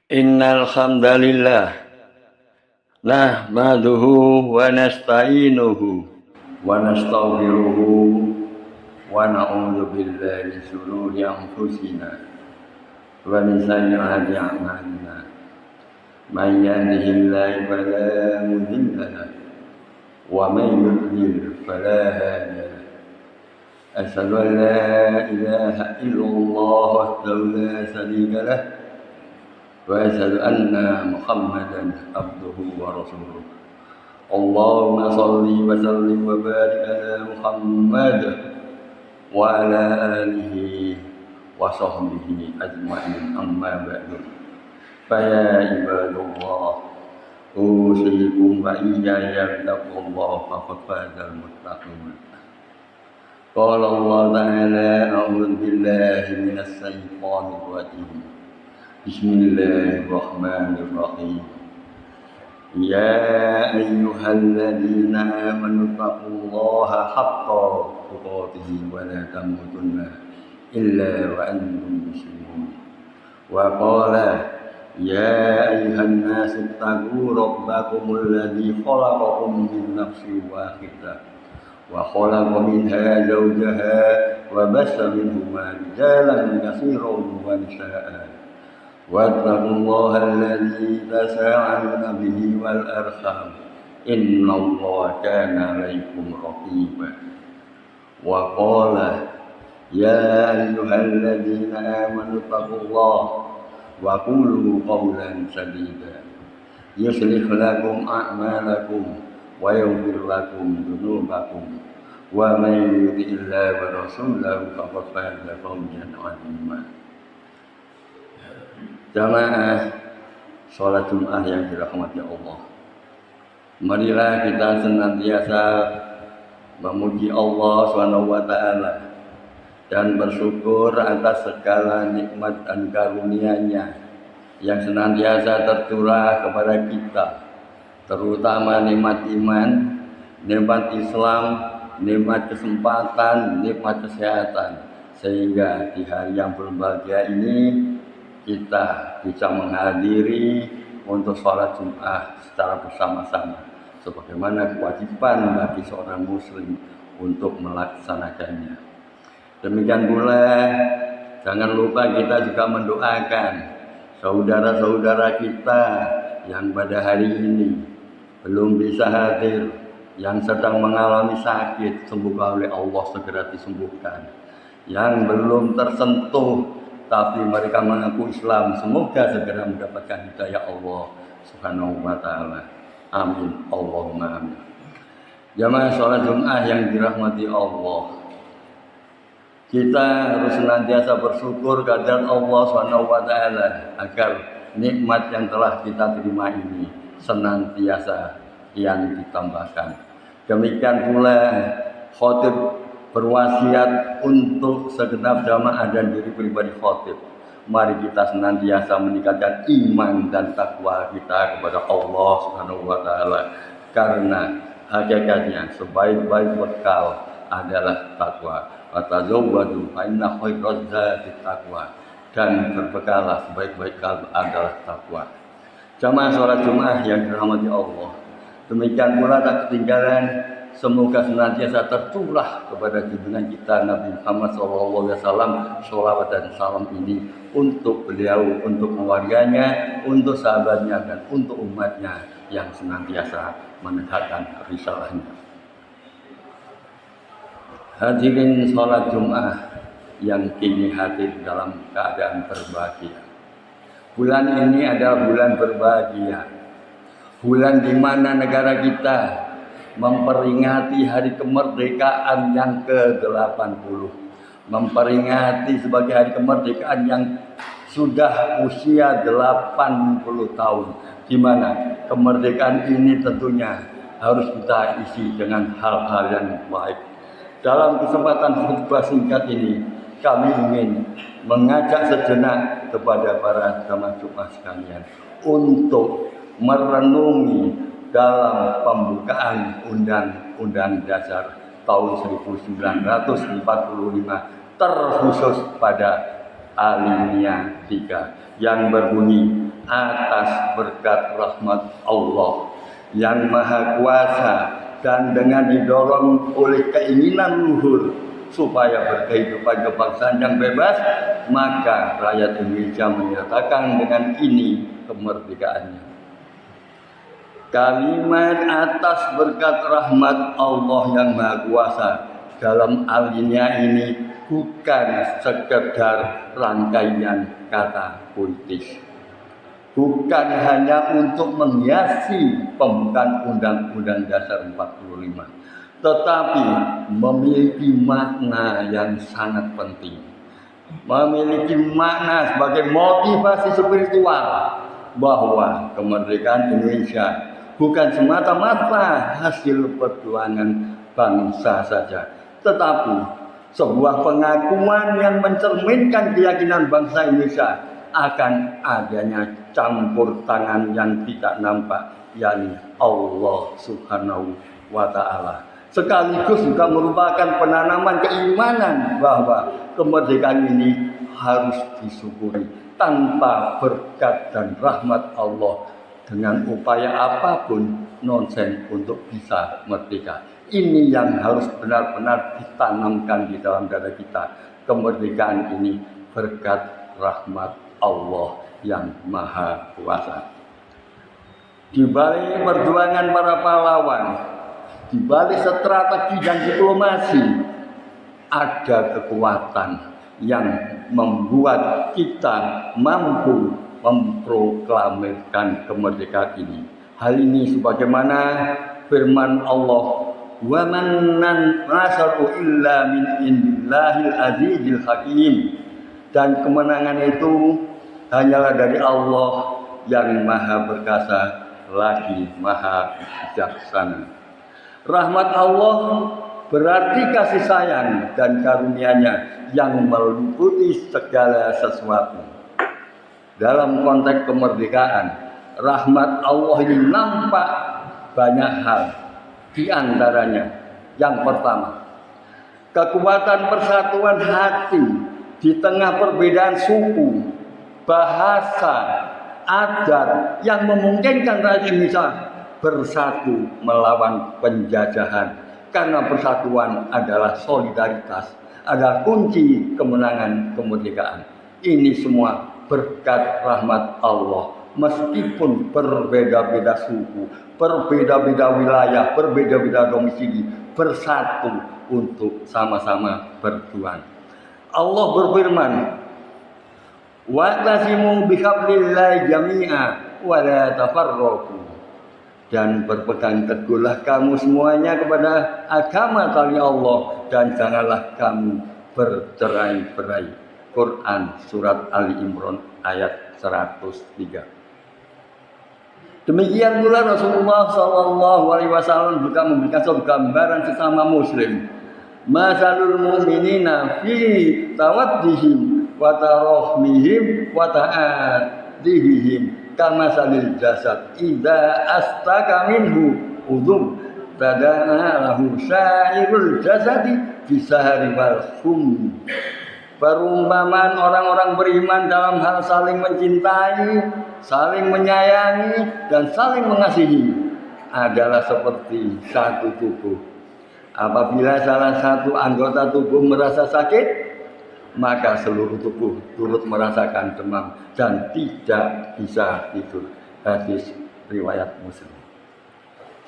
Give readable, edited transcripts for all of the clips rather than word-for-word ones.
Innal hamdalillah nahmaduhu wa nasta'inuhu wa nastaghfiruhu wa na'udzu billahi min shururi anfusina wa min sayyiati a'malina. Man yahdihillahu fala mudilla lahu wa man yudlil fala hadiya lahu. Asyhadu an la ilaha illallah wahdahu la syarika lahu wa asyhadu anna Muhammadan abduhu wa rasuluh. Allahumma shalli wa sallim wa barik ala Muhammad wa ala alihi wa sahbihi ajma'in, amma ba'du. Fa ya ibadallah, usikum wa iyaya bittaqwallah faqad fazal muttaqun. Qala Allah ta'ala, a'udzu billahi minas syaitonir rajim. Bismillahirrahmanirrahim. Ya ayyuhalladzina amanu taqullaha haqqa tuqatih wa la tamutunna illa wa antum muslimun. Wa qala ya ayyuhan nasu taqu rabbakumul ladzi khalaqakum min nafsin wahidah wa khalaqa minha zawjaha wa bassa minhuma rijalan katsiran wa nisaa'a. Wattaqullaha alladzi tasaaluna bihi wal arham innallaha kana 'alaikum raqiba. Wa qala ya ayyuhalladzina amanu taqullaha wa qulu qawlan sadida yuslih lakum a'malakum wa yaghfir lakum dhunubakum wa may yuti'illaha wa rasulahu faqad faza fawzan 'azima. Jamaah sholat Jum'ah yang dirahmati Allah, marilah kita senantiasa memuji Allah SWT dan bersyukur atas segala nikmat dan karunia-Nya yang senantiasa tercurah kepada kita, terutama nikmat iman, nikmat Islam, nikmat kesempatan, nikmat kesehatan, sehingga di hari yang berbahagia ini kita bisa menghadiri untuk sholat Jum'ah secara bersama-sama, sebagaimana kewajiban bagi seorang muslim untuk melaksanakannya. Demikian pula jangan lupa kita juga mendoakan saudara-saudara kita yang pada hari ini belum bisa hadir, yang sedang mengalami sakit, semoga oleh Allah segera disembuhkan. Yang belum tersentuh tapi mereka mengaku Islam, semoga segera mendapatkan hidayah Allah Subhanahu wa ta'ala. Amin, Allahumma amin. Jamaah sholat Jum'ah yang dirahmati Allah, kita harus senantiasa bersyukur kehadirat Allah Subhanahu wa ta'ala agar nikmat yang telah kita terima ini senantiasa yang ditambahkan. Demikian pula khotib berwasiat untuk segenap jamaah dan diri pribadi khotib. Mari kita senantiasa meningkatkan iman dan takwa kita kepada Allah Subhanahu wa ta'ala, karena hakikatnya sebaik-baik bekal adalah takwa. Fatazawwadu fa inna khairaz zadi taqwa, dan berbekalah sebaik-baik bekal adalah takwa. Jamaah sholat Jum'ah yang dirahmati Allah, demikian pula tak ketinggalan, semoga senantiasa tercurah kepada junjungan kita Nabi Muhammad SAW sholawat dan salam ini untuk beliau, untuk keluarganya, untuk sahabatnya, dan untuk umatnya yang senantiasa menegakkan risalahnya. Hadirin sholat Jum'ah yang kini hadir dalam keadaan berbahagia. Bulan ini adalah bulan berbahagia, bulan di mana negara kita memperingati hari kemerdekaan yang ke-80, memperingati sebagai hari kemerdekaan yang sudah usia 80 tahun, di mana kemerdekaan ini tentunya harus kita isi dengan hal-hal yang baik. Dalam kesempatan khutbah singkat ini, kami ingin mengajak sejenak kepada para jamaah Jum'ah sekalian untuk merenungi dalam pembukaan Undang-Undang Dasar tahun 1945, terkhusus pada alinea 3 yang berbunyi, atas berkat rahmat Allah yang Maha Kuasa dan dengan didorong oleh keinginan luhur supaya berkehidupan kebangsaan yang bebas, maka rakyat Indonesia menyatakan dengan ini kemerdekaannya. Kalimat atas berkat rahmat Allah yang Maha Kuasa dalam alinea ini bukan sekedar rangkaian kata politis, bukan hanya untuk menghiasi pembukaan Undang-Undang Dasar 45, tetapi memiliki makna yang sangat penting, memiliki makna sebagai motivasi spiritual bahwa kemerdekaan Indonesia bukan semata-mata hasil perjuangan bangsa saja, tetapi sebuah pengakuan yang mencerminkan keyakinan bangsa Indonesia akan adanya campur tangan yang tidak nampak, yakni Allah Subhanahu wa Ta'ala. Sekaligus juga merupakan penanaman keimanan bahwa kemerdekaan ini harus disyukuri tanpa berkat dan rahmat Allah. Dengan upaya apapun nonsen untuk bisa merdeka. Ini yang harus benar-benar ditanamkan di dalam dada kita. Kemerdekaan ini berkat rahmat Allah yang Maha Kuasa. Di balik perjuangan para pahlawan, di balik strategi dan diplomasi, ada kekuatan yang membuat kita mampu memproklamirkan kemerdekaan ini. Hal ini sebagaimana firman Allah, wa man nasaru illa min indillahil azizil hakim, dan kemenangan itu hanyalah dari Allah yang Maha Perkasa lagi Maha Bijaksana. Rahmat Allah berarti kasih sayang dan karunia-Nya yang meliputi segala sesuatu. Dalam konteks kemerdekaan, rahmat Allah ini nampak banyak hal. Di antaranya, yang pertama, kekuatan persatuan hati di tengah perbedaan suku, bahasa, adat yang memungkinkan rakyat Indonesia bersatu melawan penjajahan. Karena persatuan adalah solidaritas, adalah kunci kemenangan kemerdekaan. Ini semua berkat rahmat Allah. Meskipun berbeda-beda suku, berbeda-beda wilayah, berbeda-beda domisili, bersatu untuk sama-sama berjuang. Allah berfirman, wa'tasimu bihablillahi jami'a wa la tafarraqu, dan berpegang teguhlah kamu semuanya kepada agama tali Allah dan janganlah kamu bercerai-berai. Quran surat Ali Imran ayat 103. Demikian pula Rasulullah SAW juga memberikan suatu gambaran sesama Muslim. Masalul mu'minina fi tawaddihim wa tarahmihim wa ta'adihim kama salil jasad idza astaka minhu udhum tadana lahu syairul jasadi bisahari wal hum. Perumpamaan orang-orang beriman dalam hal saling mencintai, saling menyayangi, dan saling mengasihi adalah seperti satu tubuh. Apabila salah satu anggota tubuh merasa sakit, maka seluruh tubuh turut merasakan demam dan tidak bisa tidur. Hadis riwayat Muslim.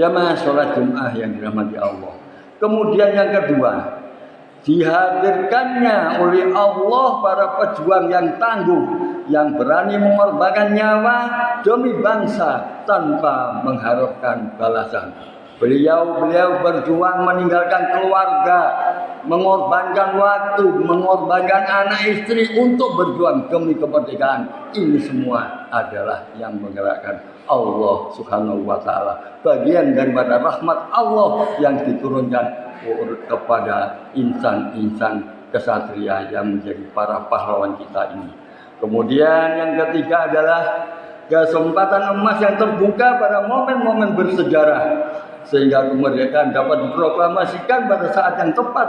Jamaah sholat Jumat yang dirahmati Allah. Kemudian yang kedua, dihadirkannya oleh Allah para pejuang yang tangguh, yang berani mengorbankan nyawa demi bangsa tanpa mengharapkan balasan. Beliau berjuang meninggalkan keluarga, mengorbankan waktu, mengorbankan anak istri untuk berjuang demi kemerdekaan. Ini semua adalah yang menggerakkan Allah Subhanahu wa Ta'ala. Bagian daripada rahmat Allah yang diturunkan kepada insan-insan kesatria yang menjadi para pahlawan kita ini. Kemudian yang ketiga adalah kesempatan emas yang terbuka pada momen-momen bersejarah sehingga kemerdekaan dapat diproklamasikan pada saat yang tepat,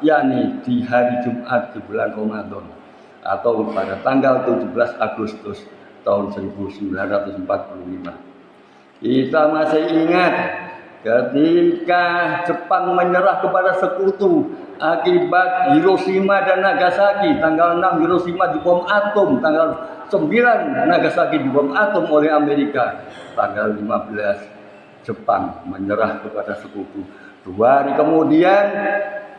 yakni di hari Jumat di bulan Ramadan. atau pada tanggal 17 Agustus tahun 1945. Kita masih ingat ketika Jepang menyerah kepada sekutu akibat Hiroshima dan Nagasaki. Tanggal 6 Hiroshima dibom atom, tanggal 9 Nagasaki dibom atom oleh Amerika. Tanggal 15 Jepang menyerah kepada sekutu. 2 hari kemudian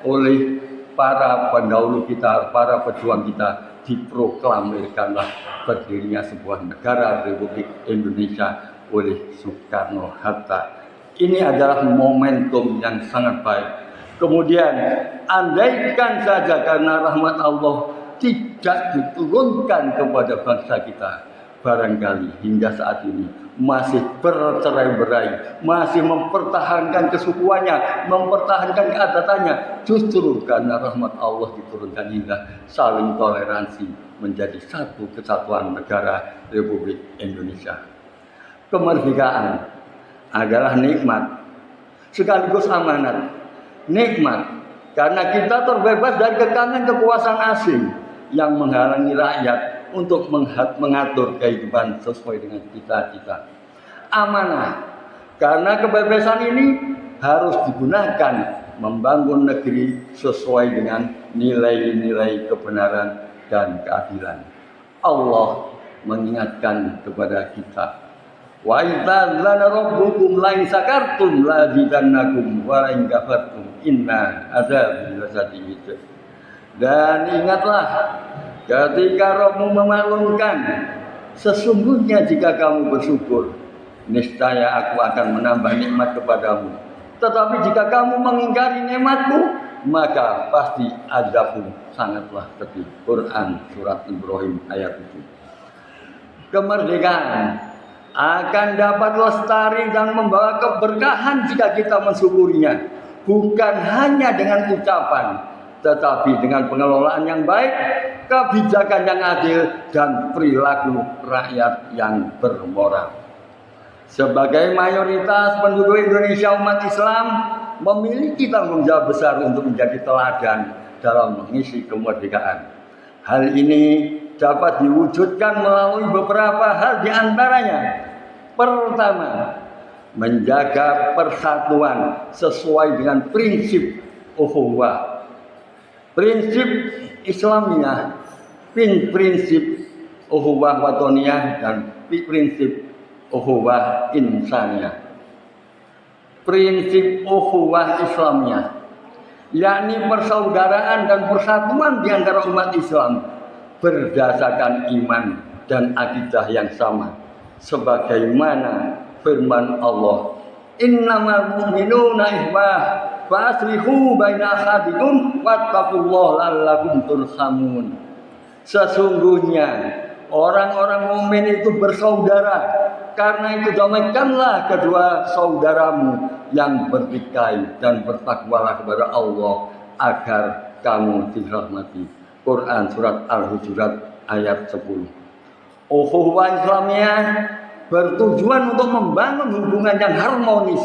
oleh para pendahulu kita, para pejuang kita, diproklamirkanlah berdirinya sebuah negara Republik Indonesia oleh Soekarno-Hatta. Ini adalah momentum yang sangat baik. Kemudian andaikan saja karena rahmat Allah tidak diturunkan kepada bangsa kita, barangkali hingga saat ini masih bercerai-berai, masih mempertahankan kesukuannya, mempertahankan keadatannya. Justru karena rahmat Allah diturunkan hingga saling toleransi menjadi satu kesatuan negara Republik Indonesia. Kemerdekaan adalah nikmat sekaligus amanat. Nikmat karena kita terbebas dari kekangan kekuasaan asing yang menghalangi rakyat untuk mengatur kehidupan sesuai dengan cita-cita. Amanah karena kebebasan ini harus digunakan membangun negeri sesuai dengan nilai-nilai kebenaran dan keadilan. Allah mengingatkan kepada kita, wa idza lana rabbukum la in sakartum la zidannakum wa la in kafartum inna adzabi lasadid. Dan ingatlah ketika Rabbmu memaklumkan, sesungguhnya jika kamu bersyukur, niscaya aku akan menambah nikmat kepadamu. Tetapi jika kamu mengingkari nikmatku, maka pasti azabku sangatlah pedih. Quran surat Ibrahim ayat 7. Kemerdekaan akan dapat lestari dan membawa keberkahan jika kita mensyukurinya, bukan hanya dengan ucapan, tetapi dengan pengelolaan yang baik, kebijakan yang adil, dan perilaku rakyat yang bermoral. Sebagai mayoritas penduduk Indonesia umat Islam memiliki tanggung jawab besar untuk menjadi teladan dalam mengisi kemerdekaan. Hal ini dapat diwujudkan melalui beberapa hal di antaranya. Pertama, menjaga persatuan sesuai dengan prinsip ukhuwah. Prinsip Islamiyah, prinsip ukhuwah watoniyah, dan prinsip ukhuwah insaniyah. Prinsip ukhuwah Islamiyah, yakni persaudaraan dan persatuan di antara umat Islam berdasarkan iman dan akidah yang sama, sebagaimana firman Allah, innamal mu'minuna ikhwah fa'aslihu baina akhadikum wattaqullaha la'allakum turhamun. Sesungguhnya orang-orang mukmin itu bersaudara, karena itu damaikanlah kedua saudaramu yang bertikai dan bertakwalah kepada Allah agar kamu dirahmati. Quran surat Al-Hujurat ayat 10. Ukhuwah Islamiyah bertujuan untuk membangun hubungan yang harmonis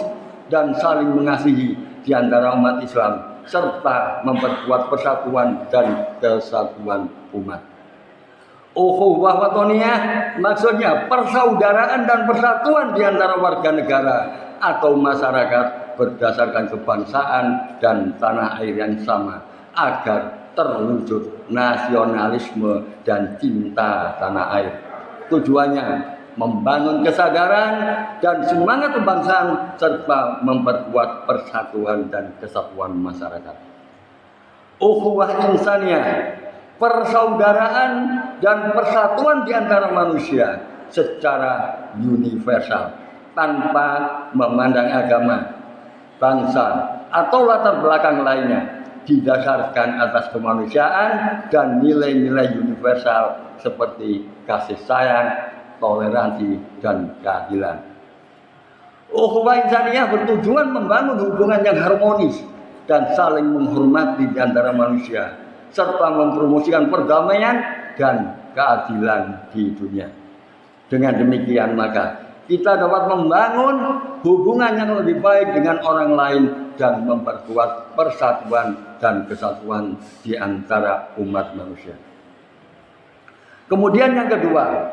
dan saling mengasihi di antara umat Islam, serta memperkuat persatuan dan kesatuan umat. Ukhuwah watoniyah maksudnya persaudaraan dan persatuan di antara warga negara atau masyarakat berdasarkan kebangsaan dan tanah air yang sama, agar terwujud nasionalisme dan cinta tanah air. Tujuannya membangun kesadaran dan semangat kebangsaan serta memperkuat persatuan dan kesatuan masyarakat. Ukhuwah insaniyah, persaudaraan dan persatuan di antara manusia secara universal tanpa memandang agama, bangsa, atau latar belakang lainnya, didasarkan atas kemanusiaan dan nilai-nilai universal seperti kasih sayang, toleransi, dan keadilan. Ukhuwah insaniyah bertujuan membangun hubungan yang harmonis dan saling menghormati di antara manusia, serta mempromosikan perdamaian dan keadilan di dunia. Dengan demikian maka kita dapat membangun hubungan yang lebih baik dengan orang lain dan memperkuat persatuan dan kesatuan di antara umat manusia. Kemudian yang kedua,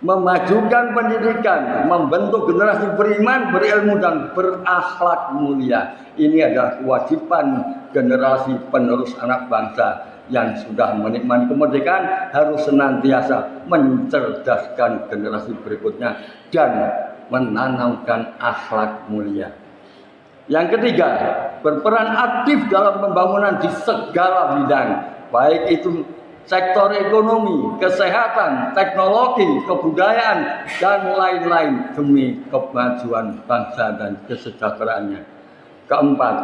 memajukan pendidikan, membentuk generasi beriman, berilmu dan berakhlak mulia. Ini adalah kewajiban generasi penerus anak bangsa yang sudah menikmati kemerdekaan, harus senantiasa mencerdaskan generasi berikutnya dan menanamkan akhlak mulia. Yang ketiga, berperan aktif dalam pembangunan di segala bidang, baik itu sektor ekonomi, kesehatan, teknologi, kebudayaan, dan lain-lain demi kemajuan bangsa dan kesejahteraannya. Keempat,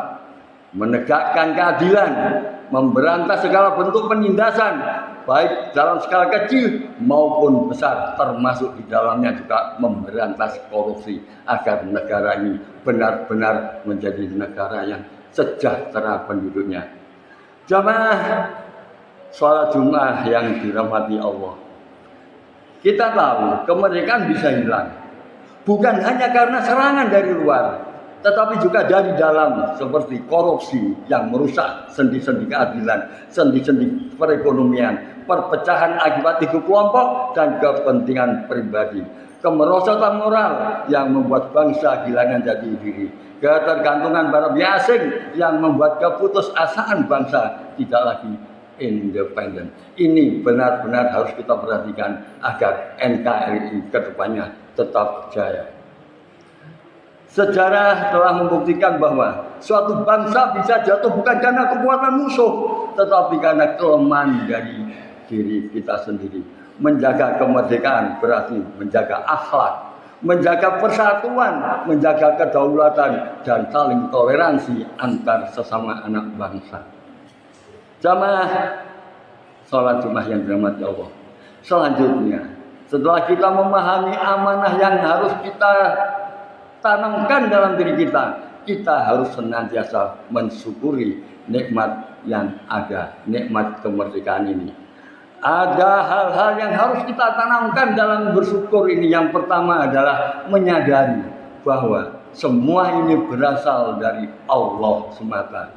menegakkan keadilan, memberantas segala bentuk penindasan, baik dalam skala kecil maupun besar, termasuk di dalamnya juga memberantas korupsi, agar negara ini benar-benar menjadi negara yang sejahtera penduduknya. Jamaah sholat Jumat yang dirahmati Allah, kita tahu kemerdekaan bisa hilang bukan hanya karena serangan dari luar, tetapi juga dari dalam, seperti korupsi yang merusak sendi-sendi keadilan, sendi-sendi perekonomian, perpecahan akibat ego kelompok dan kepentingan pribadi, kemerosotan moral yang membuat bangsa kehilangan jati diri, ketergantungan pada pihak asing yang membuat keputusasaan bangsa tidak lagi independen. Ini benar-benar harus kita perhatikan agar NKRI ke depannya tetap jaya. Sejarah telah membuktikan bahwa suatu bangsa bisa jatuh bukan karena kekuatan musuh, tetapi karena kelemahan dari diri kita sendiri. Menjaga kemerdekaan berarti menjaga akhlak, menjaga persatuan, menjaga kedaulatan, dan saling toleransi antar sesama anak bangsa. Jamaah sholat Jumat yang dirahmati Allah. Selanjutnya, setelah kita memahami amanah yang harus kita tanamkan dalam diri kita, kita harus senantiasa mensyukuri nikmat yang ada, nikmat kemerdekaan ini. Ada hal-hal yang harus kita tanamkan dalam bersyukur ini. Yang pertama adalah menyadari bahwa semua ini berasal dari Allah semata.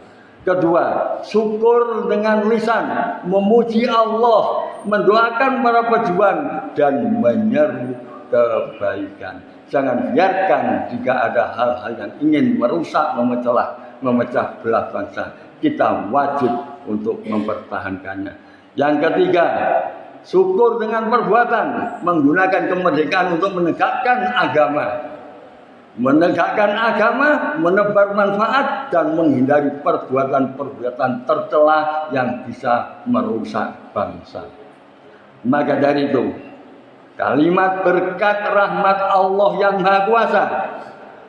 Kedua, syukur dengan lisan, memuji Allah, mendoakan para pejuang, dan menyeru kebaikan. Jangan biarkan jika ada hal-hal yang ingin merusak, memecah belah bangsa. Kita wajib untuk mempertahankannya. Yang ketiga, syukur dengan perbuatan, menggunakan kemerdekaan untuk menegakkan agama. Menegakkan agama, menebar manfaat, dan menghindari perbuatan-perbuatan tercela yang bisa merusak bangsa. Maka dari itu, kalimat berkat rahmat Allah yang Maha Kuasa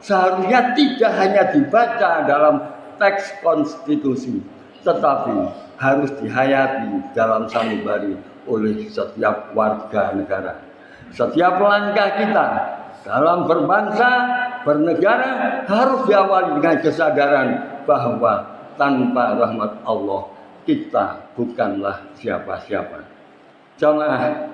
seharusnya tidak hanya dibaca dalam teks konstitusi, tetapi harus dihayati dalam sanubari oleh setiap warga negara. Setiap langkah kita dalam berbangsa, bernegara harus diawali dengan kesadaran bahwa tanpa rahmat Allah kita bukanlah siapa-siapa. Jamaah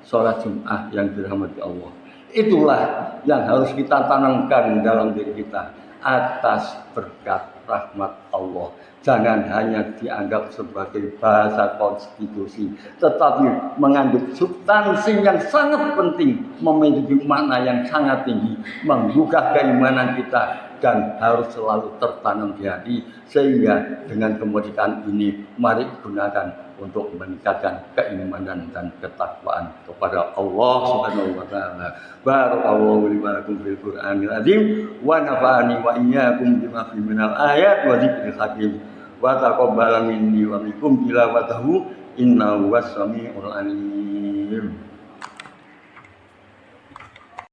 sholat Jumat yang dirahmati Allah, itulah yang harus kita tanamkan dalam diri kita atas berkat rahmat Allah. Jangan hanya dianggap sebagai bahasa konstitusi, tetapi mengandung substansi yang sangat penting, memiliki makna yang sangat tinggi, menggugah keimanan kita, dan harus selalu tertanam di hati. Sehingga dengan kemerdekaan ini, mari gunakan untuk meningkatkan keimanan dan ketakwaan kepada Allah Subhanahu wa taala. Barakallahu li wa lakum fil Qur'anil azim wa nafa'ani wa iyyakum bima fihi minal ayat wa dzikril hakim. Wa taqabbala minni wa minkum tilawatahu innahu was-sami'ul alim.